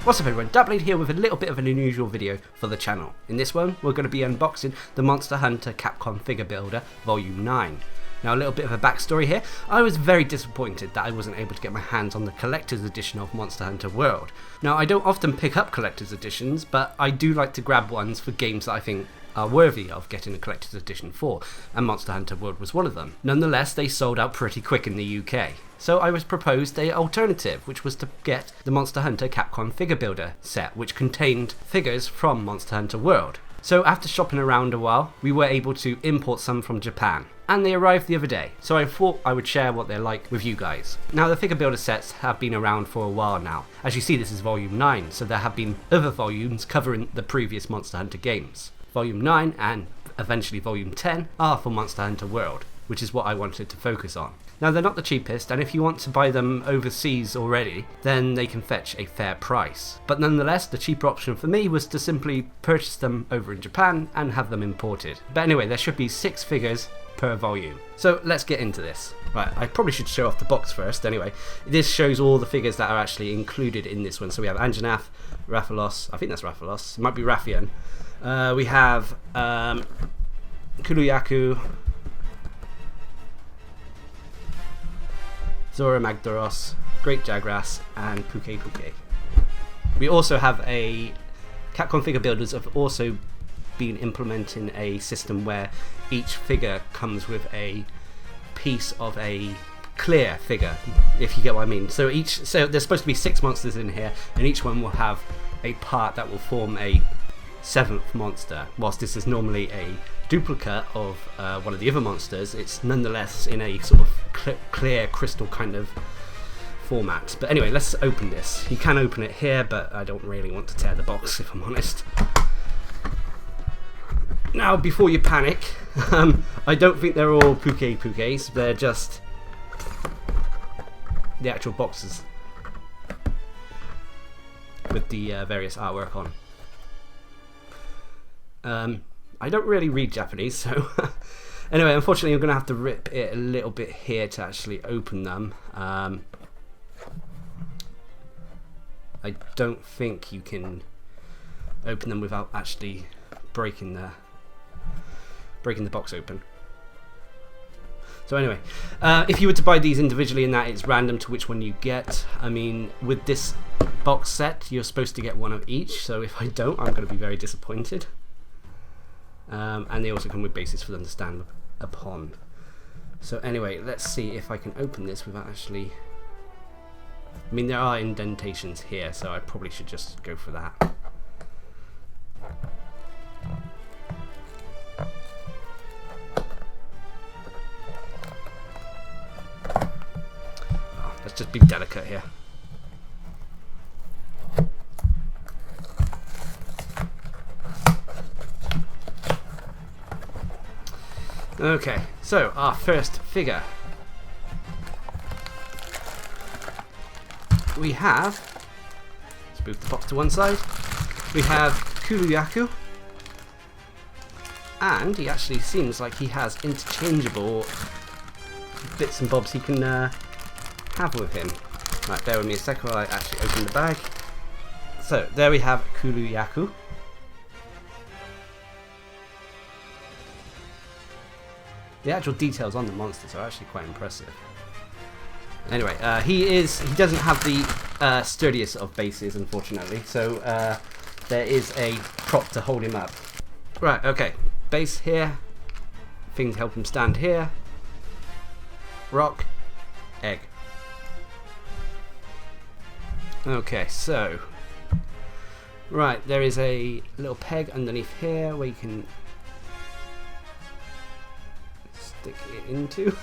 What's up everyone, Darcblade here with a little bit of an unusual video for the channel. In this one, we're going to be unboxing the Monster Hunter Capcom Figure Builder Volume 9. Now a little bit of a backstory here. I was very disappointed that I wasn't able to get my hands on the collector's edition of Monster Hunter World. Now I don't often pick up collector's editions, but I do like to grab ones for games that I think are worthy of getting a collector's edition for, and Monster Hunter World was one of them. Nonetheless, they sold out pretty quick in the UK. So I was proposed an alternative, which was to get the Monster Hunter Capcom Figure Builder set, which contained figures from Monster Hunter World. So after shopping around a while, we were able to import some from Japan, and they arrived the other day, so I thought I would share what they're like with you guys. Now the Figure Builder sets have been around for a while now. As you see, this is Volume 9, so there have been other volumes covering the previous Monster Hunter games. Volume 9 and eventually Volume 10 are for Monster Hunter World, which is what I wanted to focus on. Now they're not the cheapest, and if you want to buy them overseas already, then they can fetch a fair price. But nonetheless, the cheaper option for me was to simply purchase them over in Japan and have them imported. But anyway, there should be 6 figures per volume. So let's get into this. Right, I probably should show off the box first anyway. This shows all the figures that are actually included in this one. So we have Anjanath, Rathalos, I think that's Rathalos, it might be Rathian. We have Kulu-Ya-Ku, Zorah, Magdaros, Great Jagras, and Pukei-Pukei. We also have Capcom Figure Builders have also been implementing a system where each figure comes with a piece of a clear figure, if you get what I mean. So there's supposed to be 6 monsters in here, and each one will have a part that will form a 7th monster. Whilst this is normally a duplicate of one of the other monsters, it's nonetheless in a sort of clear crystal kind of format. But anyway, let's open this. You can open it here, but I don't really want to tear the box, if I'm honest. Now, before you panic, I don't think they're all Pukei-Pukeis, they're just the actual boxes with the various artwork on. I don't really read Japanese, so anyway, unfortunately I'm going to have to rip it a little bit here to actually open them. I don't think you can open them without actually breaking the box open. So anyway, if you were to buy these individually and that it's random to which one you get, I mean, with this box set you're supposed to get one of each, so if I don't, I'm going to be very disappointed. And they also come with bases for them to stand upon. So anyway, let's see if I can open this without actually... I mean, there are indentations here, so I probably should just go for that. Oh, let's just be delicate here. Okay, so our first figure. We have, let's move the box to one side, we have Kulu-Ya-Ku, and he actually seems like he has interchangeable bits and bobs he can have with him. Right, bear with me a second while I actually open the bag. So, there we have Kulu-Ya-Ku. The actual details on the monsters are actually quite impressive. Anyway, he doesn't have the sturdiest of bases, unfortunately, so there is a prop to hold him up. Right, okay, base here, thing to help him stand here, rock, egg. Okay, so, right, there is a little peg underneath here where you can stick it into.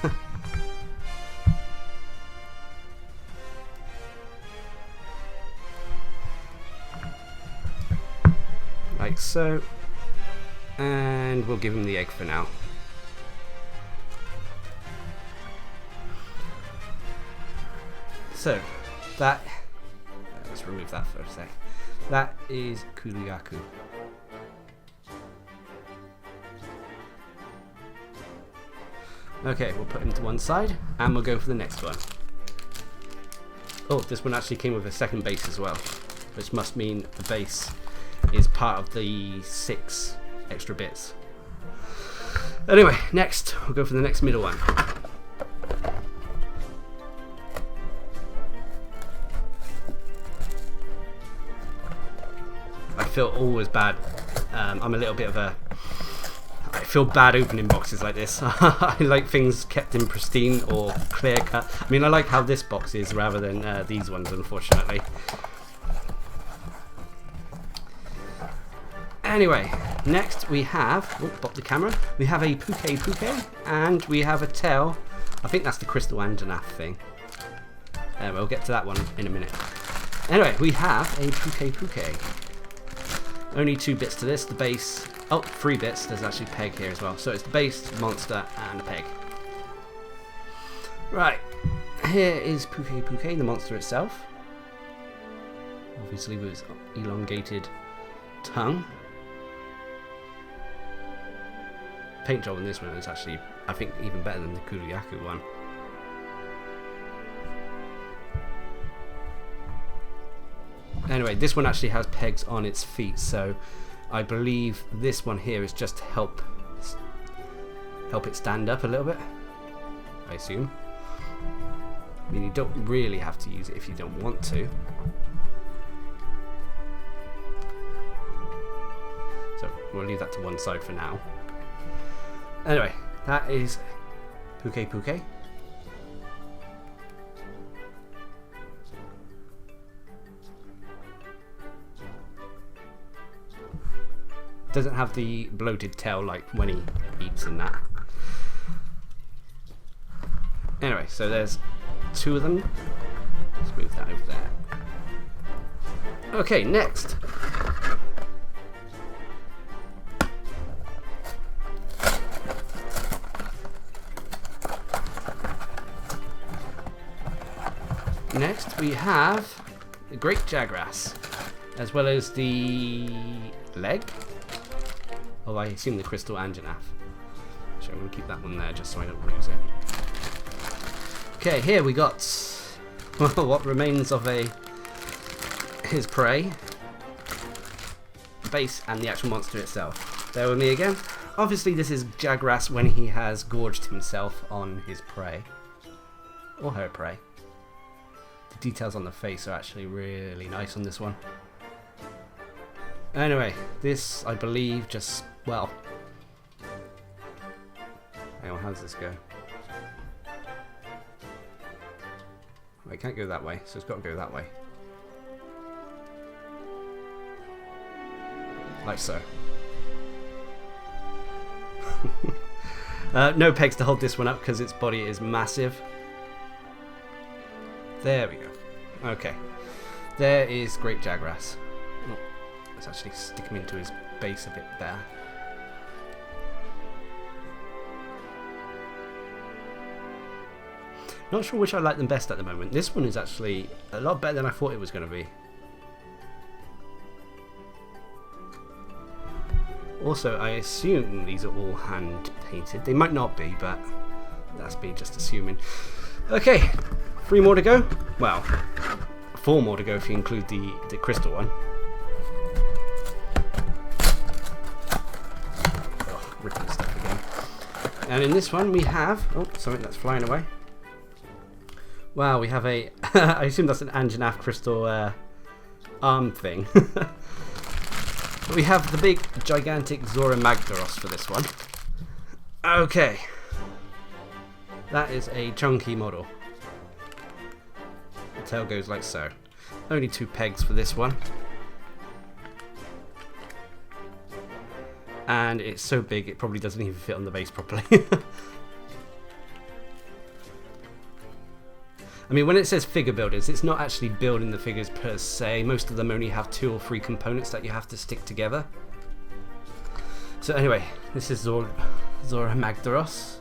Like so, and we'll give him the egg for now. So that, let's remove that for a sec. That is Kulu-Ya-Ku. Okay, we'll put him to one side and we'll go for the next one. Oh, this one actually came with a second base as well. which must mean the base is part of the 6 extra bits. Anyway, next we'll go for the next middle one. I feel always bad. I'm a little bit of a... I feel bad opening boxes like this. I like things kept in pristine or clear cut. I mean, I like how this box is rather than these ones, unfortunately. Anyway, next we have, pop the camera, we have a Pukei-Pukei and we have a tail. I think that's the Crystal Anjanath thing. We'll get to that one in a minute. Anyway, we have a Pukei-Pukei. Only 2 bits to this, the base, 3 bits, there's actually peg here as well. So it's the base, monster and a peg. Right, here is Pukei-Pukei, the monster itself. Obviously with its elongated tongue. Paint job on this one is actually, I think, even better than the Kulu-Ya-Ku one. Anyway, this one actually has pegs on its feet, so I believe this one here is just to help it stand up a little bit, I assume. I mean, you don't really have to use it if you don't want to. So we'll leave that to one side for now. Anyway, that is Pukei-Pukei. Doesn't have the bloated tail like when he eats and that. Anyway, so there's 2 of them. Let's move that over there. Okay, next. Next we have the Great Jagras, as well as the leg. Oh, I assume the Crystal Anjanath. So I'm going to keep that one there just so I don't lose it. Okay, here we got what remains of his prey, the base, and the actual monster itself. Bear with me again. Obviously, this is Jagras when he has gorged himself on his prey, or her prey. The details on the face are actually really nice on this one. Anyway, this, I believe, just, well... Hang on, how does this go? Well, it can't go that way, so it's got to go that way. Like so. No pegs to hold this one up because its body is massive. There we go. Okay. There is Great Jagras. Oh, let's actually stick him into his base a bit there. Not sure which I like them best at the moment. This one is actually a lot better than I thought it was going to be. Also, I assume these are all hand painted. They might not be, but that's me just assuming. Okay, 3 more to go. Well, 4 more to go if you include the crystal one. Oh, ripping stuff again. And in this one we have, oh, something that's flying away. Wow, we have a, I assume that's an Anjanath crystal arm thing. We have the big, gigantic Zorah Magdaros for this one. Okay. That is a chunky model. The tail goes like so. Only 2 pegs for this one. And it's so big it probably doesn't even fit on the base properly. I mean, when it says figure builders, it's not actually building the figures per se. Most of them only have 2 or 3 components that you have to stick together. So anyway, this is Zorah Magdaros.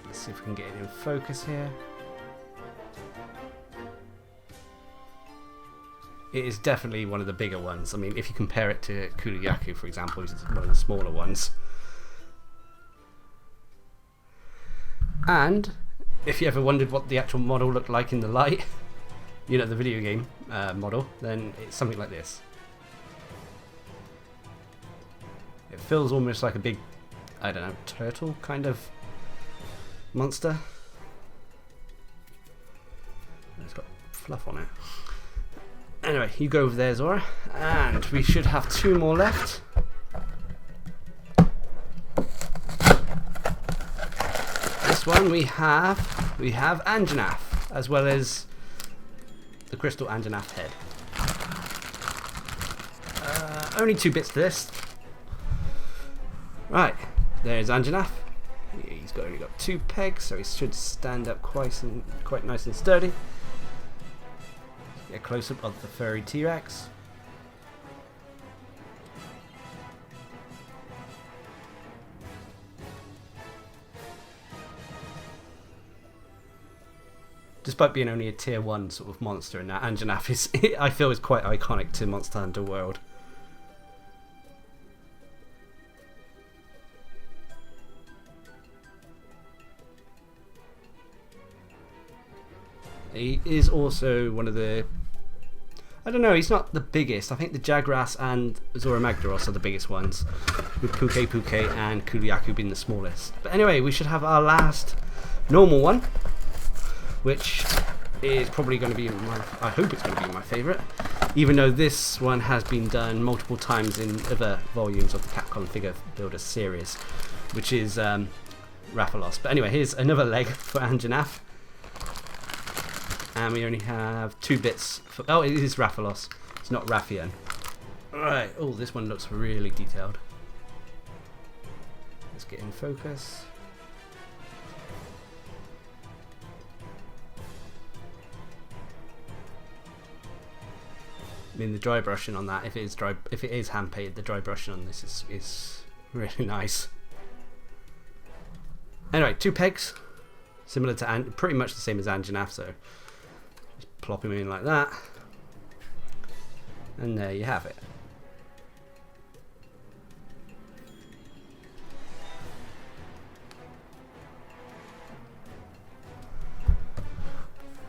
Let's see if we can get it in focus here. It is definitely one of the bigger ones. I mean, if you compare it to Kulu-Ya-Ku, for example, which is one of the smaller ones. And if you ever wondered what the actual model looked like in the light, you know, the video game model, then it's something like this. It feels almost like a big, I don't know, turtle kind of monster. It's got fluff on it. Anyway, you go over there, Zorah, and we should have 2 more left. This one we have Anjanath, as well as the crystal Anjanath head. Only 2 bits to this. Right, there's Anjanath. He's only got 2 pegs, so he should stand up quite nice and sturdy. Get a close-up of the furry T-Rex. Despite being only a tier 1 sort of monster, and that Anjanath is, I feel, is quite iconic to Monster Hunter World. He is also one of the, I don't know, he's not the biggest. I think the Jagras and Zorah Magdaros are the biggest ones, with Pukei-Pukei and Kulu-Ya-Ku being the smallest. But anyway, we should have our last normal one, which is probably going to be I hope it's going to be my favourite, even though this one has been done multiple times in other volumes of the Capcom Figure Builder series, which is Rathalos. But anyway, here's another leg for Anjanath. And we only have 2 bits for, oh, it is Rathalos, it's not Rathian. Alright, oh, this one looks really detailed. Let's get in focus. I mean, the dry brushing on that, if it is hand painted, the dry brushing on this is really nice. Anyway, 2 pegs, similar to pretty much the same as Anjanath, so just plop him in like that, and there you have it.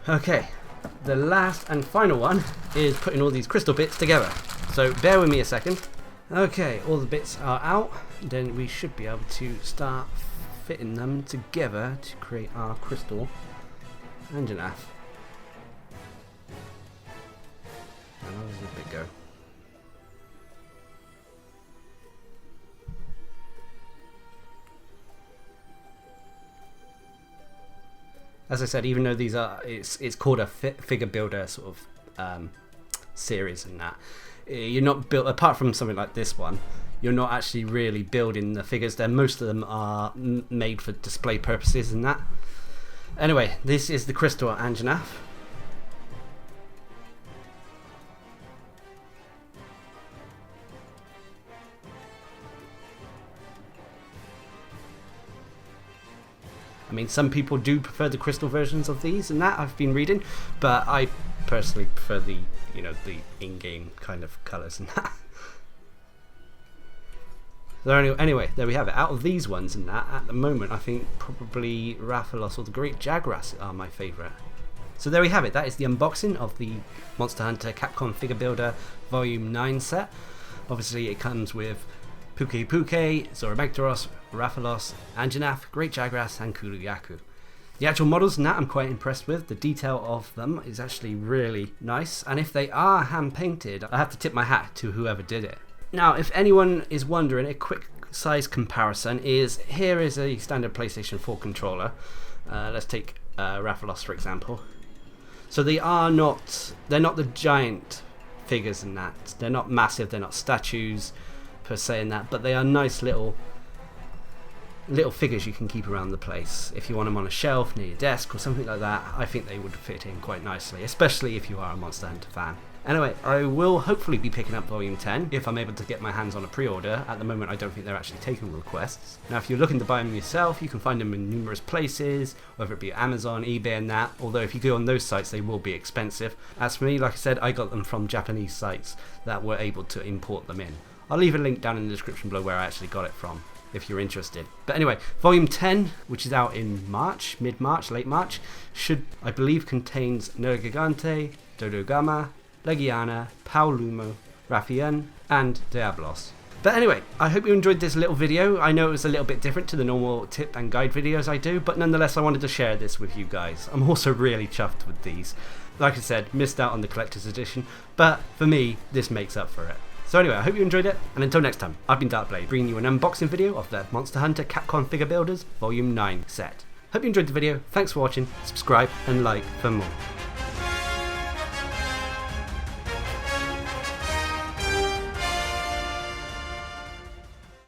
Okay, the last and final one is putting all these crystal bits together. So bear with me a second. Okay, all the bits are out. Then we should be able to start fitting them together to create our crystal Anjanath. And how does the bit go? As I said, even though these are, it's called a figure builder sort of series and that, you're not built, apart from something like this one, you're not actually really building the figures there. Most of them are made for display purposes and that. Anyway, this is the crystal Anjanath. I mean, some people do prefer the crystal versions of these and that, I've been reading, but I personally prefer the, you know, the in-game kind of colours and that. So anyway, there we have it. Out of these ones and that, at the moment, I think probably Rathalos or the Great Jagras are my favourite. So there we have it. That is the unboxing of the Monster Hunter Capcom Figure Builder Volume 9 set. Obviously, it comes with Pukei-Pukei, Zorah Magdaros, Rathalos, Anjanath, Great Jagras, and Kulu-Ya-Ku. The actual models and that I'm quite impressed with. The detail of them is actually really nice, and if they are hand painted, I have to tip my hat to whoever did it. Now, if anyone is wondering, a quick size comparison is, here is a standard PlayStation 4 controller. Let's take Rathalos for example. So they're not the giant figures in that. They're not massive, they're not statues per se in that, but they are nice little figures you can keep around the place. If you want them on a shelf near your desk or something like that, I think they would fit in quite nicely, especially if you are a Monster Hunter fan. Anyway, I will hopefully be picking up Volume 10 if I'm able to get my hands on a pre-order. At the moment, I don't think they're actually taking requests. Now, if you're looking to buy them yourself, you can find them in numerous places, whether it be Amazon, eBay and that, although if you go on those sites, they will be expensive. As for me, like I said, I got them from Japanese sites that were able to import them in. I'll leave a link down in the description below where I actually got it from. if you're interested. But anyway, Volume 10, which is out in March, mid-March, late March, should, I believe, contains Nergigante, Dodogama, Legiana, Paulumo, Raphian, and Diablos. But anyway, I hope you enjoyed this little video. I know it was a little bit different to the normal tip and guide videos I do, but nonetheless I wanted to share this with you guys. I'm also really chuffed with these. Like I said, missed out on the collector's edition, but for me, this makes up for it. So anyway, I hope you enjoyed it, and until next time, I've been Darcblade, bringing you an unboxing video of the Monster Hunter Capcom Figure Builders Volume 9 set. Hope you enjoyed the video, thanks for watching, subscribe and like for more.